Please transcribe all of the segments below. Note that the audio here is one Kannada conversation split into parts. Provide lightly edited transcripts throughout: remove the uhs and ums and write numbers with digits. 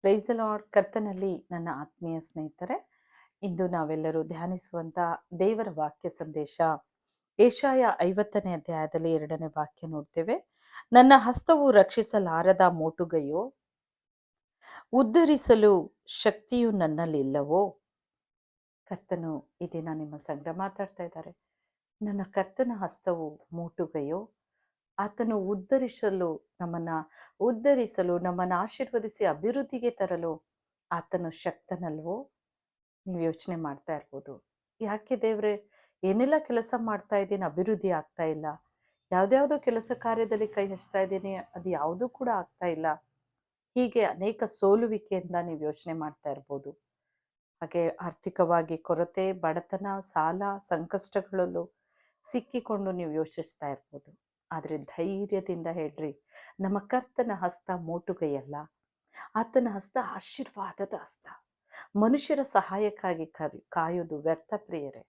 Praise the lord. ಕರ್ತನಲ್ಲಿ ನನ್ನ ಆತ್ಮೀಯ ಸ್ನೇಹಿತರೆ, ಇಂದು ನಾವೆಲ್ಲರೂ ಧ್ಯಾನಿಸುವಂತ ದೇವರ ವಾಕ್ಯ ಸಂದೇಶ ಏಷಾಯ 50ನೇ ಅಧ್ಯಾಯದಲ್ಲಿ 2ನೇ ವಾಕ್ಯ ನೋಡ್ತೇವೆ. ನನ್ನ ಹಸ್ತವು ರಕ್ಷಿಸಲಾರದ ಮೋಟುಗೈಯೋ, ಉದ್ಧರಿಸಲು ಶಕ್ತಿಯು ನನ್ನಲ್ಲಿಲ್ಲವೋ. ಕರ್ತನು ಈ ದಿನ ನಿಮ್ಮ ಸಂಗಡ ಮಾತಾಡ್ತಾ ಇದ್ದಾರೆ. ನನ್ನ ಕರ್ತನ ಹಸ್ತವು ಮೋಟುಗೈಯೋ, ಆತನು ಉದ್ಧರಿಸಲು ನಮ್ಮನ್ನು ಆಶೀರ್ವದಿಸಿ ಅಭಿವೃದ್ಧಿಗೆ ತರಲು ಆತನು ಶಕ್ತನಲ್ವೋ. ನೀವು ಯೋಚನೆ ಮಾಡ್ತಾ ಇರ್ಬೋದು, ಯಾಕೆ ದೇವ್ರೆ ಏನೆಲ್ಲ ಕೆಲಸ ಮಾಡ್ತಾ ಇದ್ದೀನಿ, ಅಭಿವೃದ್ಧಿ ಆಗ್ತಾ ಇಲ್ಲ, ಯಾವುದ್ಯಾವುದೋ ಕೆಲಸ ಕಾರ್ಯದಲ್ಲಿ ಕೈ ಹಚ್ತಾ ಇದ್ದೀನಿ, ಅದು ಯಾವುದೂ ಕೂಡ ಆಗ್ತಾ ಇಲ್ಲ. ಹೀಗೆ ಅನೇಕ ಸೋಲುವಿಕೆಯಿಂದ ನೀವು ಯೋಚನೆ ಮಾಡ್ತಾ ಇರ್ಬೋದು. ಹಾಗೆ ಆರ್ಥಿಕವಾಗಿ ಕೊರತೆ, ಬಡತನ, ಸಾಲ, ಸಂಕಷ್ಟಗಳಲ್ಲೂ ಸಿಕ್ಕಿಕೊಂಡು ನೀವು ಯೋಚಿಸ್ತಾ ಇರ್ಬೋದು. ಆದರೆ ಧೈರ್ಯದಿಂದ ಹೇಳ್ರಿ, ನಮ್ಮ ಕರ್ತನ ಹಸ್ತ ಮೋಟುಗೈಯಲ್ಲ, ಆತನ ಹಸ್ತ ಆಶೀರ್ವಾದದ ಹಸ್ತ. ಮನುಷ್ಯರ ಸಹಾಯಕ್ಕಾಗಿ ಕಾಯೋದು ವ್ಯರ್ಥ ಪ್ರಿಯರೇ.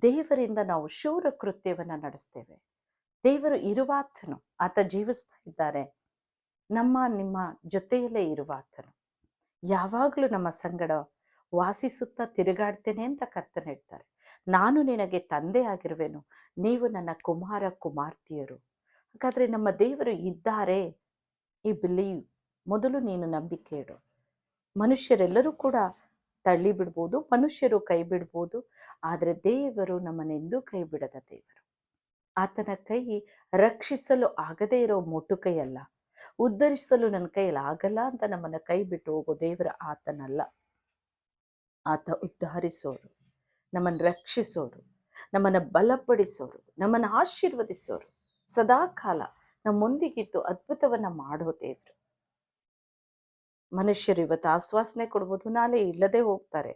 ದೇವರಿಂದ ನಾವು ಶೂರ ಕೃತ್ಯವನ್ನು ನಡೆಸ್ತೇವೆ. ದೇವರು ಇರುವಾತನು, ಆತ ಜೀವಿಸ್ತಾ ಇದ್ದಾರೆ, ನಿಮ್ಮ ಜೊತೆಯಲ್ಲೇ ಇರುವಾತನು, ಯಾವಾಗಲೂ ನಮ್ಮ ಸಂಗಡ ವಾಸಿಸುತ್ತಾ ತಿರುಗಾಡ್ತೇನೆ ಅಂತ ಕರ್ತನ ಹೇಳ್ತಾರೆ. ನಾನು ನಿನಗೆ ತಂದೆ ಆಗಿರುವೆನು, ನೀವು ನನ್ನ ಕುಮಾರ ಕುಮಾರ್ತಿಯರು. ಹಾಗಾದರೆ ನಮ್ಮ ದೇವರು ಇದ್ದಾರೆ. ಈ ಬಿಲೀವ್, ಮೊದಲು ನೀನು ನಂಬಿಕೆ ಇಡು. ಮನುಷ್ಯರೆಲ್ಲರೂ ಕೂಡ ತಳ್ಳಿ ಬಿಡ್ಬೋದು, ಮನುಷ್ಯರು ಕೈ ಬಿಡ್ಬೋದು, ಆದರೆ ದೇವರು ನಮ್ಮನ್ನೆಂದೂ ಕೈ ಬಿಡದ ದೇವರು. ಆತನ ಕೈ ರಕ್ಷಿಸಲು ಆಗದೇ ಇರೋ ಮೊಟು ಕೈಯಲ್ಲ, ಉದ್ಧರಿಸಲು ನನ್ನ ಕೈಯಲ್ಲಿ ಆಗಲ್ಲ ಅಂತ ನಮ್ಮನ್ನು ಕೈ ಬಿಟ್ಟು ಹೋಗೋ ದೇವರ ಆತನಲ್ಲ. ಆತ ಉದ್ಧರಿಸೋರು, ನಮ್ಮನ್ನು ರಕ್ಷಿಸೋರು, ನಮ್ಮನ್ನು ಬಲಪಡಿಸೋರು, ನಮ್ಮನ್ನು ಆಶೀರ್ವದಿಸೋರು, ಸದಾಕಾಲ ನಮ್ಮೊಂದಿಗಿದ್ದು ಅದ್ಭುತವನ್ನ ಮಾಡೋ ದೇವರು. ಮನುಷ್ಯರು ಇವತ್ತು ಆಶ್ವಾಸನೆ ಕೊಡ್ಬೋದು, ನಾಳೆ ಇಲ್ಲದೆ ಹೋಗ್ತಾರೆ.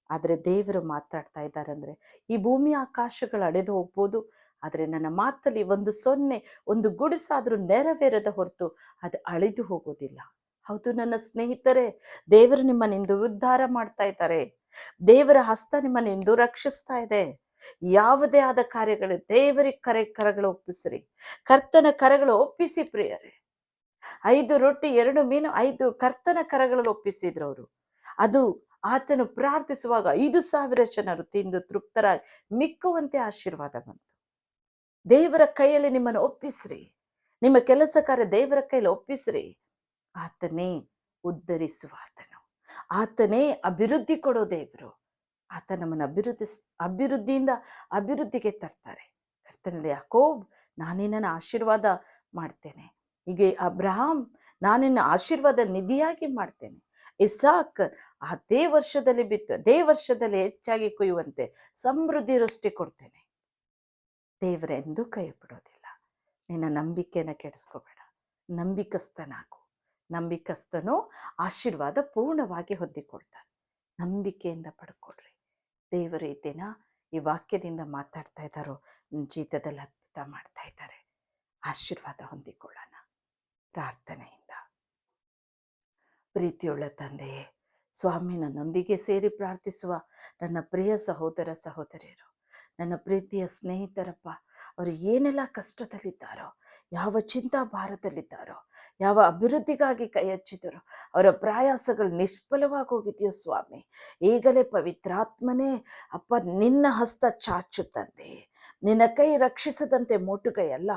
ಆದರೆ ದೇವರು ಮಾತಾಡ್ತಾ ಇದ್ದಾರೆ ಅಂದರೆ, ಈ ಭೂಮಿ ಆಕಾಶಗಳು ಅಡೆದು ಹೋಗ್ಬೋದು, ಆದರೆ ನನ್ನ ಮಾತಲ್ಲಿ ಒಂದು ಗುಡಿಸಾದ್ರೂ ನೆರವೇರದ ಹೊರತು ಅದು ಅಳಿದು ಹೋಗೋದಿಲ್ಲ. ಹೌದು ನನ್ನ ಸ್ನೇಹಿತರೆ, ದೇವರು ನಿಮ್ಮನ್ನಿಂದು ಉದ್ಧಾರ ಮಾಡ್ತಾ ಇದ್ದಾರೆ. ದೇವರ ಹಸ್ತ ನಿಮ್ಮನ್ನಿಂದು ರಕ್ಷಿಸ್ತಾ ಇದೆ. ಯಾವುದೇ ಆದ ಕಾರ್ಯಗಳು ದೇವರಿಗೆ ಕರಗಳು ಒಪ್ಪಿಸ್ರಿ, ಕರ್ತನ ಕರಗಳು ಒಪ್ಪಿಸಿ ಪ್ರಿಯರೇ. 5 ರೊಟ್ಟಿ 2 ಮೀನು 5 ಕರ್ತನ ಕರಗಳಲ್ಲಿ ಒಪ್ಪಿಸಿದ್ರು ಅವರು. ಅದು ಆತನು ಪ್ರಾರ್ಥಿಸುವಾಗ 5,000 ಜನರು ತಿಂದು ತೃಪ್ತರಾಗಿ ಮಿಕ್ಕುವಂತೆ ಆಶೀರ್ವಾದ ಬಂತು. ದೇವರ ಕೈಯಲ್ಲಿ ನಿಮ್ಮನ್ನು ಒಪ್ಪಿಸ್ರಿ, ನಿಮ್ಮ ಕೆಲಸ ಕಾರ್ಯ ದೇವರ ಕೈಯಲ್ಲಿ ಒಪ್ಪಿಸ್ರಿ. ಆತನೇ ಉದ್ಧರಿಸುವ ಆತನು, ಆತನೇ ಅಭಿವೃದ್ಧಿ ಕೊಡೋ ದೇವರು. ಆತ ನಮ್ಮನ್ನು ಅಭಿವೃದ್ಧಿಯಿಂದ ಅಭಿವೃದ್ಧಿಗೆ ತರ್ತಾರೆ. ಕರ್ತನಲ್ಲಿ ಯಾಕೋಬ್, ನಾನಿನ್ನ ಆಶೀರ್ವಾದ ಮಾಡ್ತೇನೆ. ಹೀಗೆ ಅಬ್ರಹಾಂ, ನಾನಿನ್ನ ಆಶೀರ್ವಾದ ನಿಧಿಯಾಗಿ ಮಾಡ್ತೇನೆ. ಇಸಾಕ್, ಅದೇ ವರ್ಷದಲ್ಲಿ ಬಿತ್ತು ಅದೇ ವರ್ಷದಲ್ಲಿ ಹೆಚ್ಚಾಗಿ ಕೊಯ್ಯುವಂತೆ ಸಮೃದ್ಧಿ ವೃಷ್ಟಿ ಕೊಡ್ತೇನೆ. ದೇವರೆಂದೂ ಕೈ ಬಿಡೋದಿಲ್ಲ. ನಿನ್ನ ನಂಬಿಕೆಯನ್ನು ಕೆಡಿಸ್ಕೋಬೇಡ, ನಂಬಿಕಸ್ಥನಾಗು. ನಂಬಿಕಸ್ಥನು ಆಶೀರ್ವಾದ ಪೂರ್ಣವಾಗಿ ಹೊಂದಿಕೊಡ್ತಾನೆ. ನಂಬಿಕೆಯಿಂದ ಪಡ್ಕೊಡ್ರಿ. ದೇವರು ಈ ದಿನ ಈ ವಾಕ್ಯದಿಂದ ಮಾತಾಡ್ತಾ ಇದ್ದಾರೋ, ಜೀವಿತದಲ್ಲಿ ಅದ್ಭುತ ಮಾಡ್ತಾ ಇದ್ದಾರೆ. ಆಶೀರ್ವಾದ ಹೊಂದಿಕೊಳ್ಳೋಣ ಪ್ರಾರ್ಥನೆಯಿಂದ. ಪ್ರೀತಿಯುಳ್ಳ ತಂದೆಯೇ, ಸ್ವಾಮಿ, ನನ್ನೊಂದಿಗೆ ಸೇರಿ ಪ್ರಾರ್ಥಿಸುವ ನನ್ನ ಪ್ರಿಯ ಸಹೋದರ ಸಹೋದರಿಯರು, ನನ್ನ ಪ್ರೀತಿಯ ಸ್ನೇಹಿತರಪ್ಪ, ಅವರು ಏನೆಲ್ಲ ಕಷ್ಟದಲ್ಲಿದ್ದಾರೋ, ಯಾವ ಚಿಂತಾಭಾರದಲ್ಲಿದ್ದಾರೋ, ಯಾವ ಅಭಿವೃದ್ಧಿಗಾಗಿ ಕೈ ಹಚ್ಚಿದರೋ, ಅವರ ಪ್ರಯಾಸಗಳು ನಿಷ್ಫಲವಾಗಿ ಹೋಗಿದೆಯೋ ಸ್ವಾಮಿ, ಈಗಲೇ ಪವಿತ್ರಾತ್ಮನೇ ಅಪ್ಪ ನಿನ್ನ ಹಸ್ತ ಚಾಚು ತಂದೆ. ನಿನ್ನ ಕೈ ರಕ್ಷಿಸದಂತೆ ಮೋಟುಗೈಯಲ್ಲ,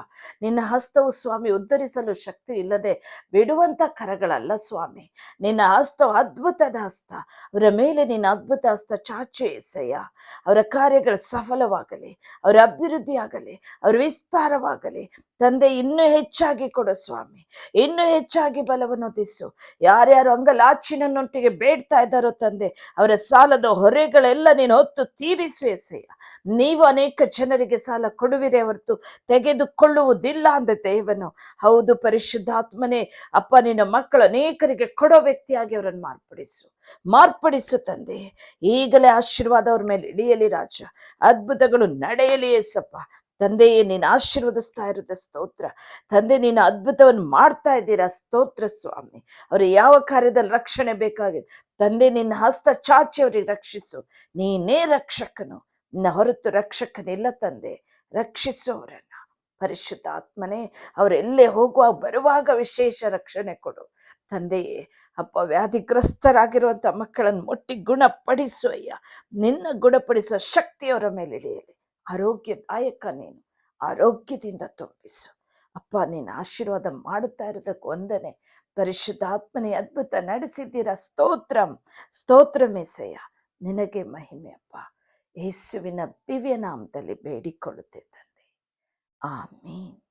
ನಿನ್ನ ಹಸ್ತವು ಸ್ವಾಮಿ ಉದ್ಧರಿಸಲು ಶಕ್ತಿ ಇಲ್ಲದೆ ಬಿಡುವಂಥ ಕರಗಳಲ್ಲ ಸ್ವಾಮಿ. ನಿನ್ನ ಹಸ್ತವು ಅದ್ಭುತದ ಹಸ್ತ. ಅವರ ಮೇಲೆ ನಿನ್ನ ಅದ್ಭುತ ಹಸ್ತ ಚಾಚು ಎಸೆಯ. ಅವರ ಕಾರ್ಯಗಳು ಸಫಲವಾಗಲಿ, ಅವರ ಅಭಿವೃದ್ಧಿ ಆಗಲಿ, ಅವರ ವಿಸ್ತಾರವಾಗಲಿ ತಂದೆ. ಇನ್ನೂ ಹೆಚ್ಚಾಗಿ ಕೊಡು ಸ್ವಾಮಿ, ಇನ್ನೂ ಹೆಚ್ಚಾಗಿ ಬಲವನ್ನು ಒದಿಸು. ಯಾರ್ಯಾರು ಅಂಗಲಾಚಿನೊಟ್ಟಿಗೆ ಬೇಡ್ತಾ ಇದ್ದಾರೋ ತಂದೆ, ಅವರ ಸಾಲದ ಹೊರೆಗಳೆಲ್ಲ ನೀನು ಹೊತ್ತು ತೀರಿಸು ಎಸೆಯ. ನೀವು ಅನೇಕ ಜನರಿಗೆ ಸಾಲ ಕೊಡುವಿರೇ ಹೊರತು ತೆಗೆದುಕೊಳ್ಳುವುದಿಲ್ಲ ಅಂದ ದೇವನು. ಹೌದು ಪರಿಶುದ್ಧಾತ್ಮನೇ ಅಪ್ಪ, ನಿನ್ನ ಮಕ್ಕಳು ಅನೇಕರಿಗೆ ಕೊಡೋ ವ್ಯಕ್ತಿಯಾಗಿ ಅವರನ್ನು ಮಾರ್ಪಡಿಸು ತಂದೆ. ಈಗಲೇ ಆಶೀರ್ವಾದ ಅವ್ರ ಮೇಲೆ ಇಳಿಯಲಿ ರಾಜ, ಅದ್ಭುತಗಳು ನಡೆಯಲಿ ಏಸಪ್ಪ. ತಂದೆಯೇ, ನೀನು ಆಶೀರ್ವದಿಸ್ತಾ ಇರೋದು ಸ್ತೋತ್ರ ತಂದೆ. ನೀನು ಅದ್ಭುತವನ್ನು ಮಾಡ್ತಾ ಇದ್ದೀರಾ, ಸ್ತೋತ್ರ ಸ್ವಾಮಿ. ಅವರು ಯಾವ ಕಾರ್ಯದಲ್ಲಿ ರಕ್ಷಣೆ ಬೇಕಾಗಿದೆ ತಂದೆ, ನಿನ್ನ ಹಸ್ತ ಚಾಚಿ ಅವರಿಗೆ ರಕ್ಷಿಸು. ನೀನೇ ರಕ್ಷಕನು, ನಿನ್ನ ಹೊರತು ರಕ್ಷಕನಿಲ್ಲ ತಂದೆ. ರಕ್ಷಿಸು ಅವರನ್ನ ಪರಿಶುದ್ಧಾತ್ಮನೇ, ಅವರೆಲ್ಲೇ ಹೋಗುವ ಬರುವಾಗ ವಿಶೇಷ ರಕ್ಷಣೆ ಕೊಡು ತಂದೆಯೇ. ಅಪ್ಪ, ವ್ಯಾಧಿಗ್ರಸ್ತರಾಗಿರುವಂಥ ಮಕ್ಕಳನ್ನು ಮುಟ್ಟಿ ಗುಣಪಡಿಸು ಅಯ್ಯ. ನಿನ್ನ ಗುಣಪಡಿಸುವ ಶಕ್ತಿ ಅವರ ಮೇಲೆ ಇಳಿಯಲಿ. ಆರೋಗ್ಯದಾಯಕ ನೀನು, ಆರೋಗ್ಯದಿಂದ ತುಂಬಿಸು ಅಪ್ಪ. ನೀನು ಆಶೀರ್ವಾದ ಮಾಡುತ್ತಾ ಇರೋದಕ್ಕೆ ವಂದನೆ. ಪರಿಶುದ್ಧಾತ್ಮನೇ, ಅದ್ಭುತ ನಡೆಸಿದ್ದೀರಾ. ಸ್ತೋತ್ರಂ ಸ್ತೋತ್ರಂ ಏಸಯ್ಯ. ನಿನಗೆ ಮಹಿಮೆ ಅಪ್ಪ. ಯೇಸುವಿನ ದಿವ್ಯ ನಾಮದಲ್ಲಿ ಬೇಡಿಕೊಳ್ಳುತ್ತೆ ತಂದೆ. ಆಮೀನ್.